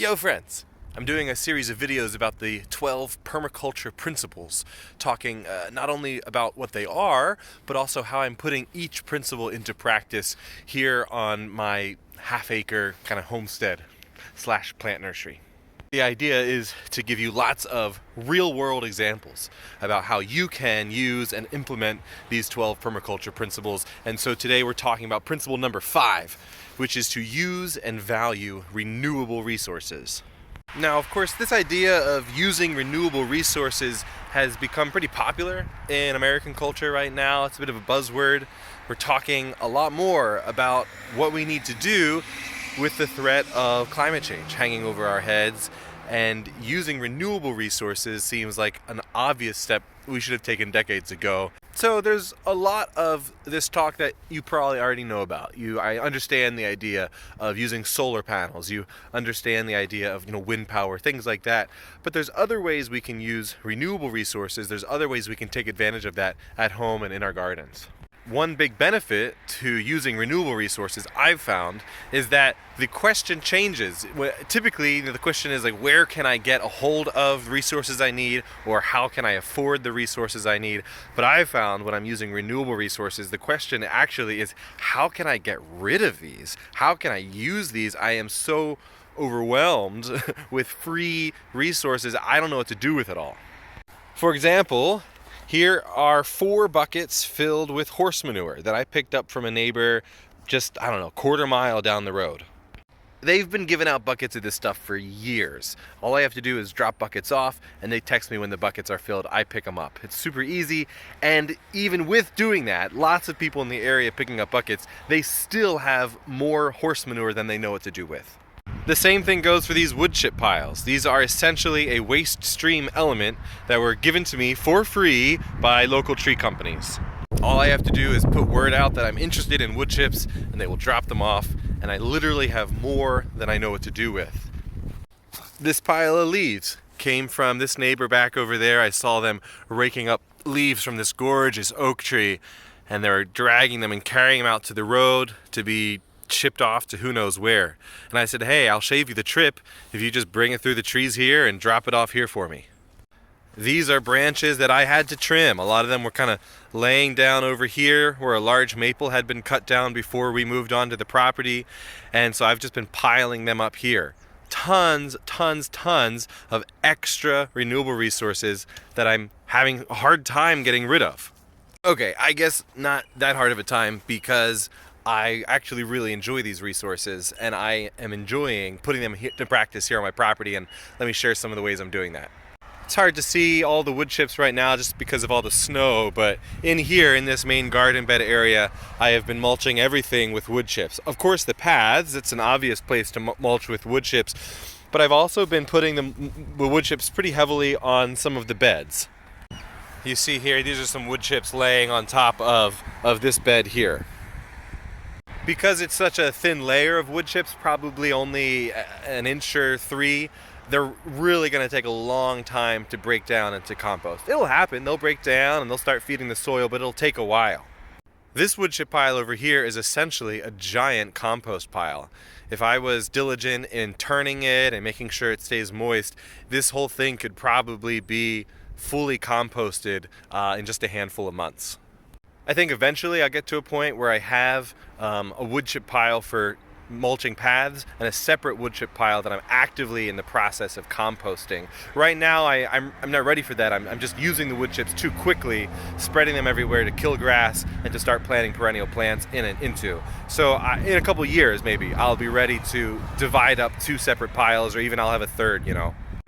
Yo friends! I'm doing a series of videos about the 12 permaculture principles, talking not only about what they are, but also how I'm putting each principle into practice here on my half-acre kind of homestead / plant nursery. The idea is to give you lots of real-world examples about how you can use and implement these 12 permaculture principles. And so today we're talking about principle number 5, which is to use and value renewable resources. Now, of course, this idea of using renewable resources has become pretty popular in American culture right now. It's a bit of a buzzword. We're talking a lot more about what we need to do with the threat of climate change hanging over our heads, and using renewable resources seems like an obvious step we should have taken decades ago. So there's a lot of this talk that you probably already know about. I understand the idea of using solar panels. You understand the idea of wind power, things like that. But there's other ways we can use renewable resources. There's other ways we can take advantage of that at home and in our gardens. One big benefit to using renewable resources I've found is that the question changes. Typically, the question is like, where can I get a hold of resources I need, or how can I afford the resources I need? But I've found when I'm using renewable resources, the question actually is, how can I get rid of these? How can I use these? I am so overwhelmed with free resources, I don't know what to do with it all. For example, here are 4 buckets filled with horse manure that I picked up from a neighbor just, quarter mile down the road. They've been giving out buckets of this stuff for years. All I have to do is drop buckets off, and they text me when the buckets are filled. I pick them up. It's super easy, and even with doing that, lots of people in the area picking up buckets, they still have more horse manure than they know what to do with. The same thing goes for these wood chip piles. These are essentially a waste stream element that were given to me for free by local tree companies. All I have to do is put word out that I'm interested in wood chips, and they will drop them off, and I literally have more than I know what to do with. This pile of leaves came from this neighbor back over there. I saw them raking up leaves from this gorgeous oak tree, and they're dragging them and carrying them out to the road to be chipped off to who knows where. And I said, hey, I'll shave you the trip if you just bring it through the trees here and drop it off here for me. These are branches that I had to trim. A lot of them were kind of laying down over here where a large maple had been cut down before we moved onto the property. And so I've just been piling them up here. Tons of extra renewable resources that I'm having a hard time getting rid of. Okay, I guess not that hard of a time, because I actually really enjoy these resources, and I am enjoying putting them into practice here on my property, and let me share some of the ways I'm doing that. It's hard to see all the wood chips right now just because of all the snow, but in here, in this main garden bed area, I have been mulching everything with wood chips. Of course, the paths, it's an obvious place to mulch with wood chips, but I've also been putting the wood chips pretty heavily on some of the beds. You see here, these are some wood chips laying on top of this bed here. Because it's such a thin layer of wood chips, probably only an inch or 3, they're really going to take a long time to break down into compost. It'll happen, they'll break down and they'll start feeding the soil, but it'll take a while. This wood chip pile over here is essentially a giant compost pile. If I was diligent in turning it and making sure it stays moist, this whole thing could probably be fully composted in just a handful of months. I think eventually I'll get to a point where I have a wood chip pile for mulching paths and a separate wood chip pile that I'm actively in the process of composting. Right now I'm not ready for that. I'm just using the wood chips too quickly, spreading them everywhere to kill grass and to start planting perennial plants in and into. So in a couple years maybe I'll be ready to divide up 2 separate piles, or even I'll have a third,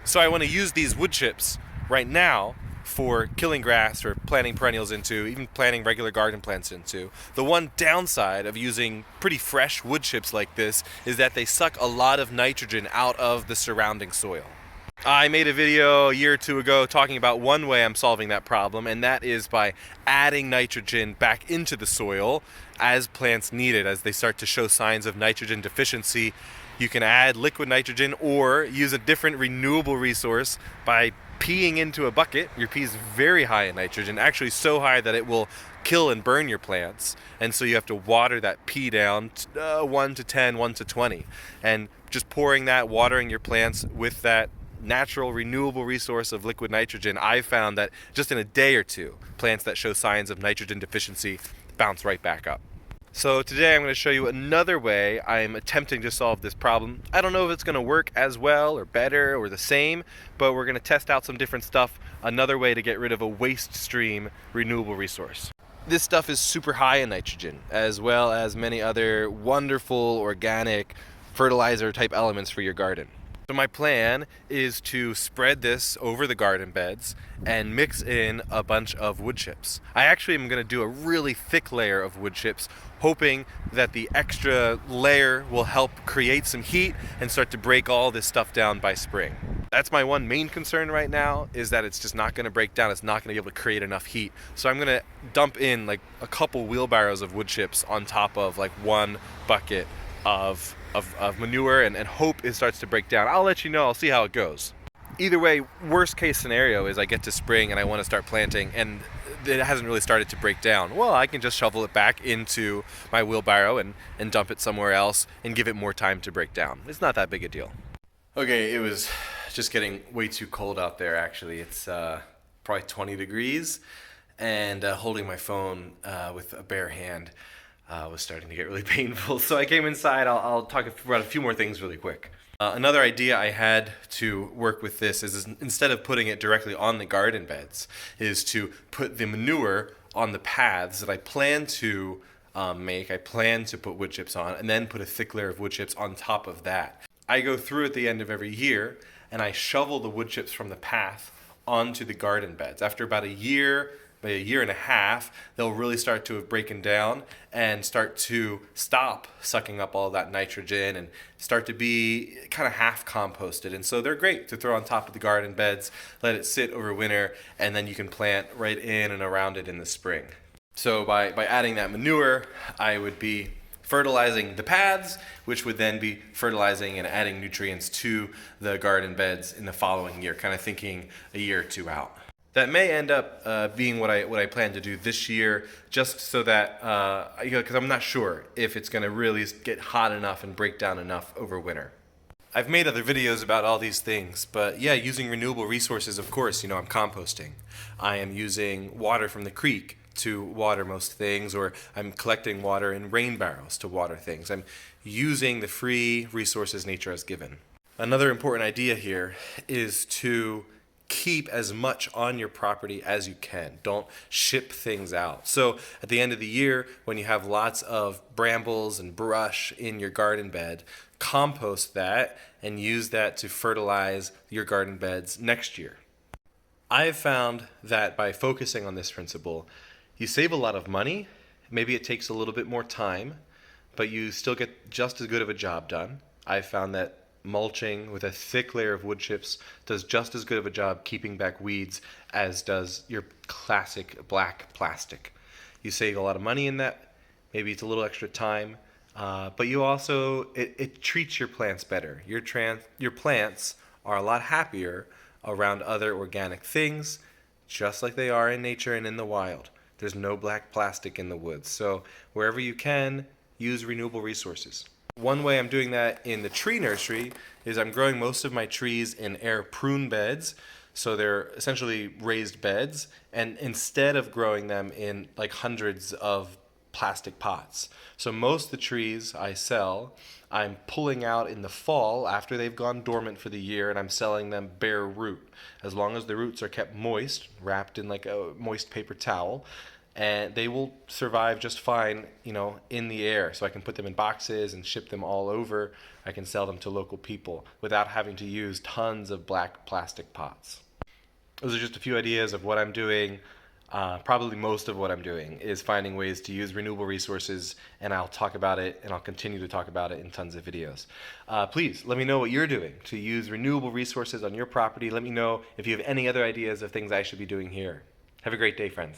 So I want to use these wood chips right now for killing grass or planting perennials into, even planting regular garden plants into. The one downside of using pretty fresh wood chips like this is that they suck a lot of nitrogen out of the surrounding soil. I made a video a year or 2 ago talking about one way I'm solving that problem, and that is by adding nitrogen back into the soil as plants need it. As they start to show signs of nitrogen deficiency, you can add liquid nitrogen or use a different renewable resource by peeing into a bucket. Your pee is very high in nitrogen, actually so high that it will kill and burn your plants. And so you have to water that pee down 1 to 10, 1 to 20. And just pouring that, watering your plants with that natural renewable resource of liquid nitrogen, I've found that just in a day or two, plants that show signs of nitrogen deficiency bounce right back up. So today I'm going to show you another way I'm attempting to solve this problem. I don't know if it's going to work as well or better or the same, but we're going to test out some different stuff, another way to get rid of a waste stream renewable resource. This stuff is super high in nitrogen, as well as many other wonderful organic fertilizer type elements for your garden. So my plan is to spread this over the garden beds and mix in a bunch of wood chips. I actually am going to do a really thick layer of wood chips, hoping that the extra layer will help create some heat and start to break all this stuff down by spring. That's my one main concern right now, is that it's just not going to break down. It's not going to be able to create enough heat. So I'm going to dump in like a couple wheelbarrows of wood chips on top of like one bucket of manure and hope it starts to break down. I'll let you know. I'll see how it goes. Either way, worst case scenario is I get to spring and I want to start planting and it hasn't really started to break down. Well, I can just shovel it back into my wheelbarrow and dump it somewhere else and give it more time to break down. It's not that big a deal. Okay, it was just getting way too cold out there actually. It's probably 20 degrees and holding my phone with a bare hand was starting to get really painful. So I came inside. I'll talk about a few more things really quick. Another idea I had to work with this is instead of putting it directly on the garden beds, is to put the manure on the paths that I plan to make. I plan to put wood chips on and then put a thick layer of wood chips on top of that. I go through at the end of every year and I shovel the wood chips from the path onto the garden beds. After about a year and a half, they'll really start to have broken down and start to stop sucking up all that nitrogen and start to be kind of half composted. And so they're great to throw on top of the garden beds, let it sit over winter, and then you can plant right in and around it in the spring. So by adding that manure, I would be fertilizing the paths, which would then be fertilizing and adding nutrients to the garden beds in the following year, kind of thinking a year or two out. That may end up being what I plan to do this year, just so that, because I'm not sure if it's going to really get hot enough and break down enough over winter. I've made other videos about all these things, but yeah, using renewable resources, of course, I'm composting. I am using water from the creek to water most things, or I'm collecting water in rain barrels to water things. I'm using the free resources nature has given. Another important idea here is to keep as much on your property as you can. Don't ship things out. So at the end of the year, when you have lots of brambles and brush in your garden bed, compost that and use that to fertilize your garden beds next year. I've found that by focusing on this principle, you save a lot of money. Maybe it takes a little bit more time, but you still get just as good of a job done. I've found that mulching with a thick layer of wood chips does just as good of a job keeping back weeds as does your classic black plastic. You save a lot of money in that. Maybe it's a little extra time, but you also, it treats your plants better. Your plants are a lot happier around other organic things, just like they are in nature and in the wild. There's no black plastic in the woods. So wherever you can, use renewable resources. One way I'm doing that in the tree nursery is I'm growing most of my trees in air prune beds. So they're essentially raised beds. And instead of growing them in like hundreds of plastic pots. So most of the trees I sell, I'm pulling out in the fall after they've gone dormant for the year, and I'm selling them bare root. As long as the roots are kept moist, wrapped in like a moist paper towel, and they will survive just fine, in the air. So I can put them in boxes and ship them all over. I can sell them to local people without having to use tons of black plastic pots. Those are just a few ideas of what I'm doing. Probably most of what I'm doing is finding ways to use renewable resources, and I'll talk about it, and I'll continue to talk about it in tons of videos. Please let me know what you're doing to use renewable resources on your property. Let me know if you have any other ideas of things I should be doing here. Have a great day, friends.